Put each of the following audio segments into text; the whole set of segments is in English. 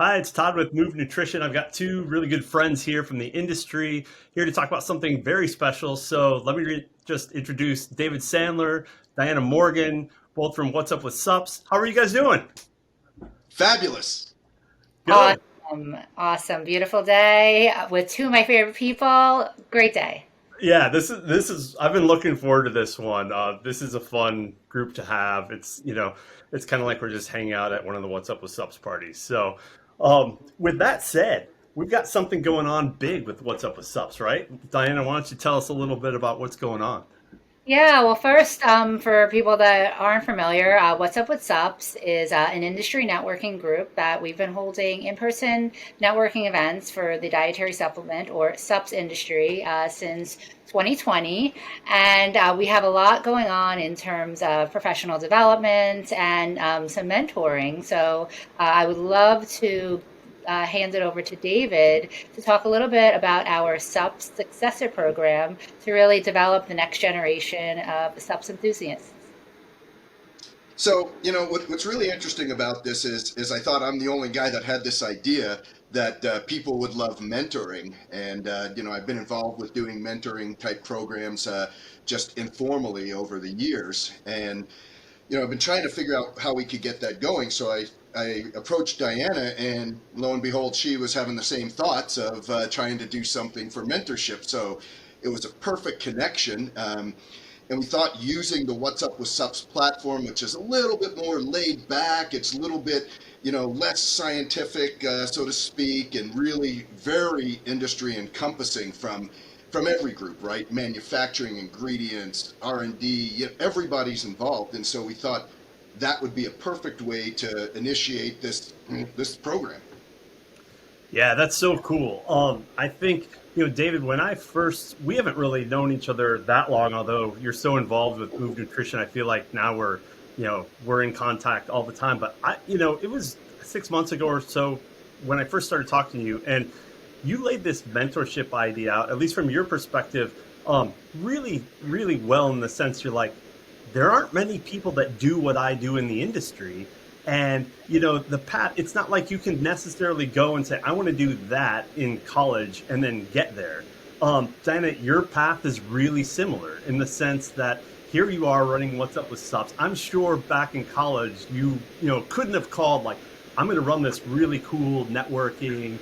Hi, it's Todd with Move Nutrition. I've got two really good friends here from the industry here to talk about something very special. So let me just introduce David Sandler, Diana Morgan, both from What's Up with Supps. How are you guys doing? Fabulous. Good. Awesome. Beautiful day with two of my favorite people. Great day. Yeah, this is. I've been looking forward to this one. This is a fun group to have. It's kind of like we're just hanging out at one of the What's Up with Supps parties. So, with that said, we've got something going on big with What's Up with Supps, right? Diana, why don't you tell us a little bit about what's going on? Yeah, well, first, for people that aren't familiar, What's Up with Supps is an industry networking group that we've been holding in-person networking events for the dietary supplement or Supps industry since 2020. And we have a lot going on in terms of professional development and some mentoring. So I would love to hand it over to David to talk a little bit about our Supps Successor program to really develop the next generation of Supps enthusiasts. So, what's really interesting about this is I thought I'm the only guy that had this idea that people would love mentoring, and I've been involved with doing mentoring type programs just informally over the years, and I've been trying to figure out how we could get that going. So I approached Diana, and lo and behold, she was having the same thoughts of trying to do something for mentorship. So it was a perfect connection. And we thought using the What's Up with Sups platform, which is a little bit more laid back, it's a little bit, less scientific, so to speak, and really very industry encompassing from every group, right? Manufacturing, ingredients, R&D, everybody's involved. And so we thought that would be a perfect way to initiate this program. Yeah, that's so cool. I think, David, we haven't really known each other that long, although you're so involved with Move Nutrition. I feel like now we're in contact all the time. But it was 6 months ago or so when I first started talking to you, and you laid this mentorship idea out, at least from your perspective, really, really well in the sense you're like, there aren't many people that do what I do in the industry. And, the path, it's not like you can necessarily go and say, I want to do that in college and then get there. Diana, your path is really similar in the sense that here you are running What's Up with Subs. I'm sure back in college, couldn't have called like, I'm going to run this really cool networking,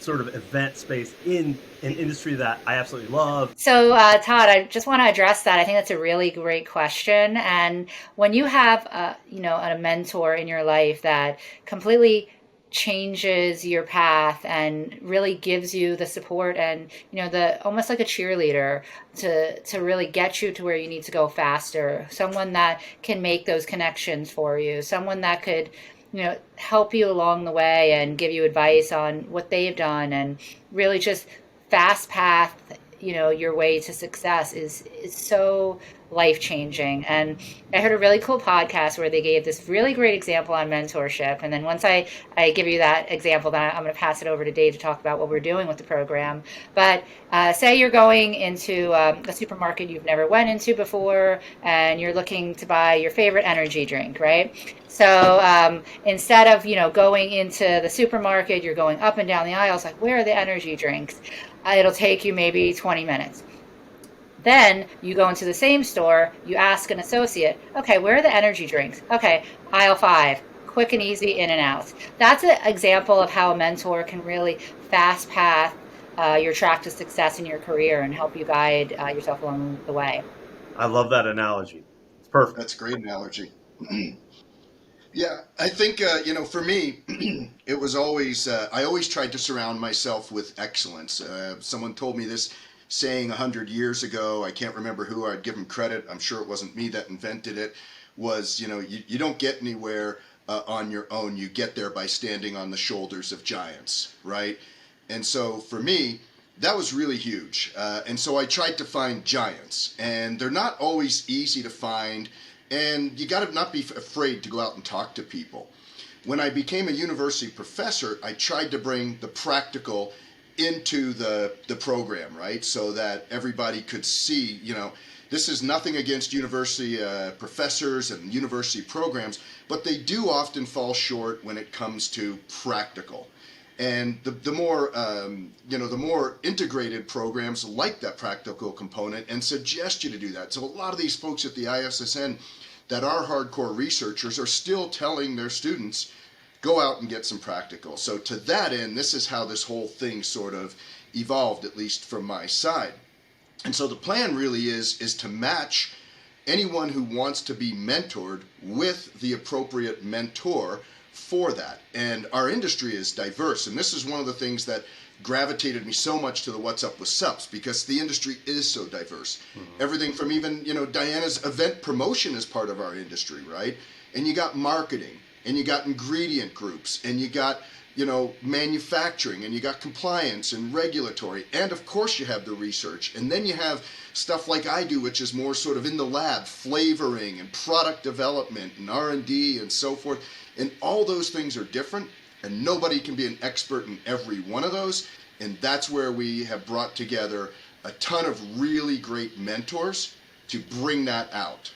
sort of event space in an industry that I absolutely love. So, Todd, I just want to address that. I think that's a really great question. And when you have, a mentor in your life that completely changes your path and really gives you the support and the almost like a cheerleader to really get you to where you need to go faster, someone that can make those connections for you, someone that could help you along the way and give you advice on what they've done and really just fast path, your way to success is so life changing. And I heard a really cool podcast where they gave this really great example on mentorship. And then once I give you that example, then I'm going to pass it over to Dave to talk about what we're doing with the program. But say you're going into a supermarket you've never went into before, and you're looking to buy your favorite energy drink, right? So instead of going into the supermarket, you're going up and down the aisles. Like, where are the energy drinks? It'll take you maybe 20 minutes. Then you go into the same store, you ask an associate, okay, where are the energy drinks? Okay, aisle five, quick and easy in and out. That's an example of how a mentor can really fast path your track to success in your career and help you guide yourself along the way. I love that analogy. It's perfect. That's a great analogy. Yeah, I think for me, it was always I always tried to surround myself with excellence. Someone told me this saying 100 years ago. I can't remember who. I'd give him credit. I'm sure it wasn't me that invented it. Was you don't get anywhere on your own. You get there by standing on the shoulders of giants, right? And so for me, that was really huge. And so I tried to find giants, and they're not always easy to find. And you got to not be afraid to go out and talk to people. When I became a university professor, I tried to bring the practical into the program, right? So that everybody could see, this is nothing against university professors and university programs, but they do often fall short when it comes to practical. And the more the more integrated programs like that practical component and suggest you to do that. So a lot of these folks at the ISSN that are hardcore researchers are still telling their students, go out and get some practical. So to that end, this is how this whole thing sort of evolved, at least from my side. And so the plan really is to match anyone who wants to be mentored with the appropriate mentor for that. And our industry is diverse, and this is one of the things that gravitated me so much to the What's Up with Supps, because the industry is so diverse. Everything from even, Diana's event promotion is part of our industry, right? And you got marketing, and you got ingredient groups, and you got manufacturing, and you got compliance and regulatory, and of course you have the research, and then you have stuff like I do, which is more sort of in the lab, flavoring and product development and R&D and so forth, and all those things are different, and nobody can be an expert in every one of those, and that's where we have brought together a ton of really great mentors to bring that out.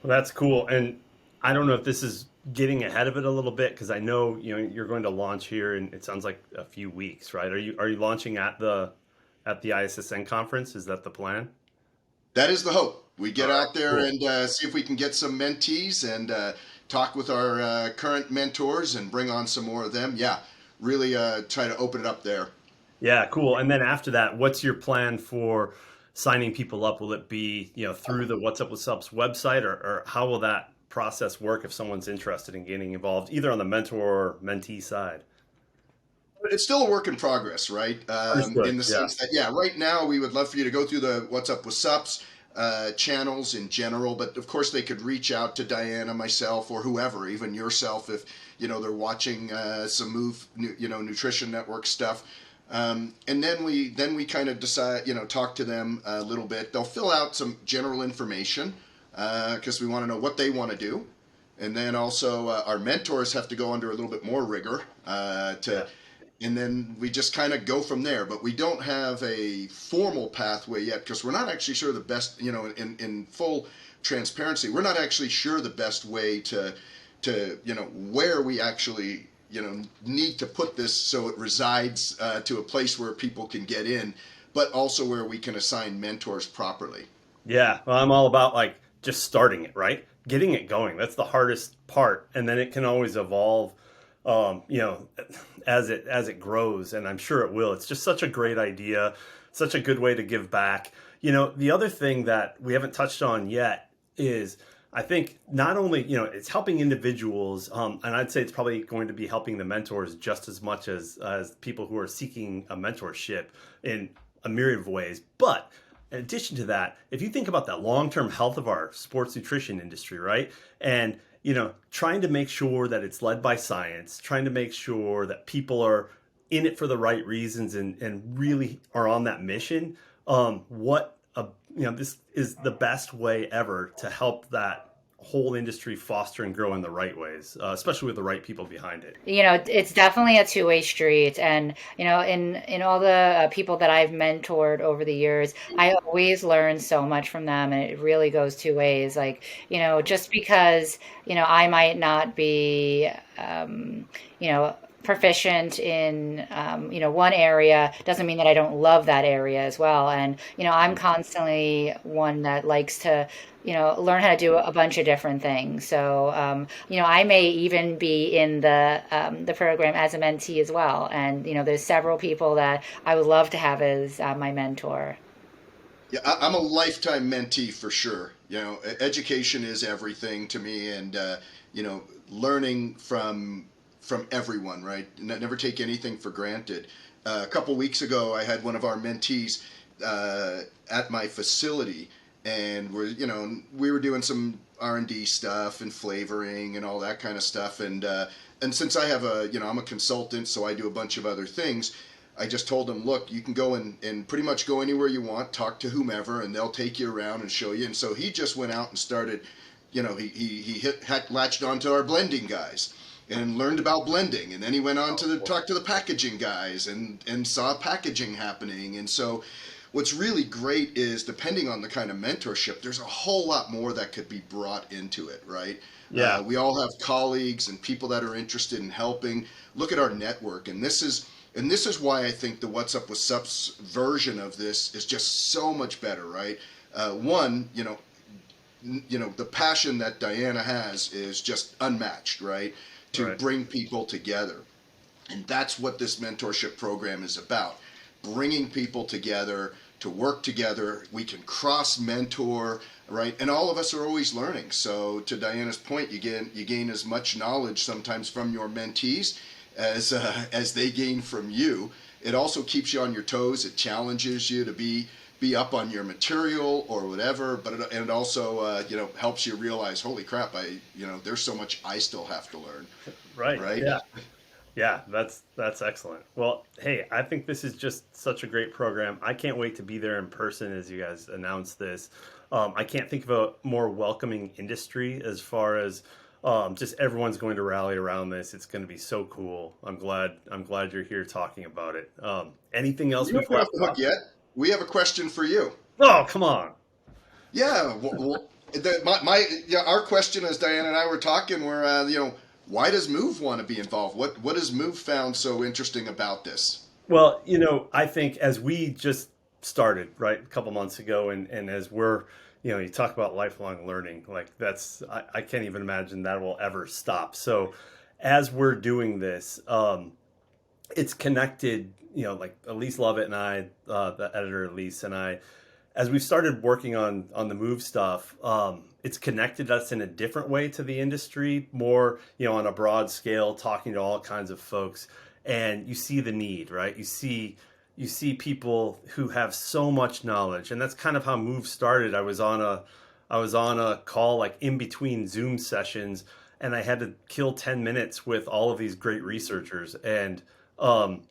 Well, that's cool. And I don't know if this is getting ahead of it a little bit, because I know you're going to launch here, and it sounds like a few weeks, right? Are you launching at the ISSN conference? Is that the plan? That is the hope. We get All right, out there cool. and see if we can get some mentees and talk with our current mentors and bring on some more of them. Yeah, really try to open it up there. Yeah, cool. And then after that, what's your plan for signing people up? Will it be, through the What's Up with Subs website, or how will that process work if someone's interested in getting involved, either on the mentor or mentee side? But it's still a work in progress, right? Understood. In the Yeah. sense that, yeah, right now we would love for you to go through the What's Up with Sups channels in general, but of course they could reach out to Diana, myself, or whoever, even yourself, if they're watching some Nutrition Network stuff. And then we kind of decide, talk to them a little bit. They'll fill out some general information because we want to know what they want to do. And then also our mentors have to go under a little bit more rigor Yeah. and then we just kind of go from there. But we don't have a formal pathway yet because we're not actually sure the best, in full transparency, we're not actually sure the best way to where we actually need to put this so it resides to a place where people can get in, but also where we can assign mentors properly. Yeah. Well, I'm all about like just starting it, right? Getting it going. That's the hardest part. And then it can always evolve, um, you know, as it grows, and I'm sure it will. It's just such a great idea, such a good way to give back. The other thing that we haven't touched on yet is, I think, not only, it's helping individuals, and I'd say it's probably going to be helping the mentors just as much as people who are seeking a mentorship in a myriad of ways. But in addition to that, if you think about that long-term health of our sports nutrition industry, right? And, trying to make sure that it's led by science, trying to make sure that people are in it for the right reasons and really are on that mission. This is the best way ever to help that whole industry foster and grow in the right ways, especially with the right people behind it. It's definitely a two-way street. And in all the people that I've mentored over the years, I always learn so much from them, and it really goes two ways. Like, just because I might not be you know proficient in one area doesn't mean that I don't love that area as well. And I'm constantly one that likes to learn how to do a bunch of different things. So I may even be in the program as a mentee as well. And there's several people that I would love to have as my mentor. Yeah, I'm a lifetime mentee for sure. Education is everything to me, and learning from everyone, right? Never take anything for granted. A couple weeks ago, I had one of our mentees at my facility, and we were doing some R&D stuff and flavoring and all that kind of stuff. And since I have I'm a consultant, so I do a bunch of other things. I just told him, look, you can go and pretty much go anywhere you want, talk to whomever, and they'll take you around and show you. And so he just went out and started, latched onto our blending guys and learned about blending, and then he went on to talk to the packaging guys and saw packaging happening. And so what's really great is depending on the kind of mentorship, there's a whole lot more that could be brought into it, right? Yeah. We all have colleagues and people that are interested in helping. Look at our network, and this is why I think the What's Up with Supps version of this is just so much better, right? One, the passion that Diana has is just unmatched, right? To Right. bring people together. And that's what this mentorship program is about, bringing people together to work together. We can cross mentor, right? And all of us are always learning. So to Diana's point, you gain as much knowledge sometimes from your mentees as they gain from you. It also keeps you on your toes. It challenges you to be up on your material or whatever, but it also helps you realize, holy crap, there's so much I still have to learn, Right. right? Yeah. Yeah, that's excellent. Well, hey, I think this is just such a great program. I can't wait to be there in person as you guys announce this. I can't think of a more welcoming industry as far as just everyone's going to rally around this. It's going to be so cool. I'm glad you're here talking about it. Anything else You we've don't get off left the hook off? yet. We have a question for you. Oh, come on. Yeah, our question as Diana and I were talking were, why does Move want to be involved? What has Move found so interesting about this? Well, I think as we just started, right, a couple months ago, and as we're, you talk about lifelong learning, like I can't even imagine that will ever stop. So as we're doing this, it's connected, like Elise Lovett and I, the editor Elise and I, as we started working on the Move stuff, it's connected us in a different way to the industry, more on a broad scale, talking to all kinds of folks, and you see the need, right? You see people who have so much knowledge, and that's kind of how Move started. I was on a call like in between Zoom sessions, and I had to kill 10 minutes with all of these great researchers, and um,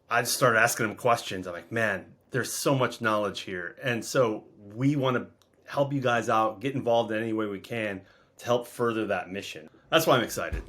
I just started asking them questions. I'm like, man, there's so much knowledge here. And so we want to help you guys out, get involved in any way we can to help further that mission. That's why I'm excited.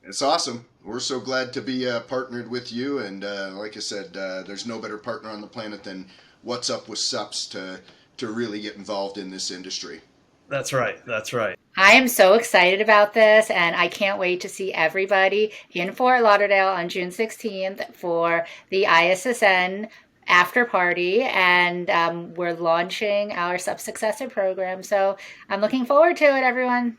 It's awesome. We're so glad to be partnered with you. And like I said, there's no better partner on the planet than What's Up with Supps to really get involved in this industry. That's right. That's right. I am so excited about this, and I can't wait to see everybody in Fort Lauderdale on June 16th for the ISSN after party. And we're launching our Supps Successor program. So I'm looking forward to it, everyone.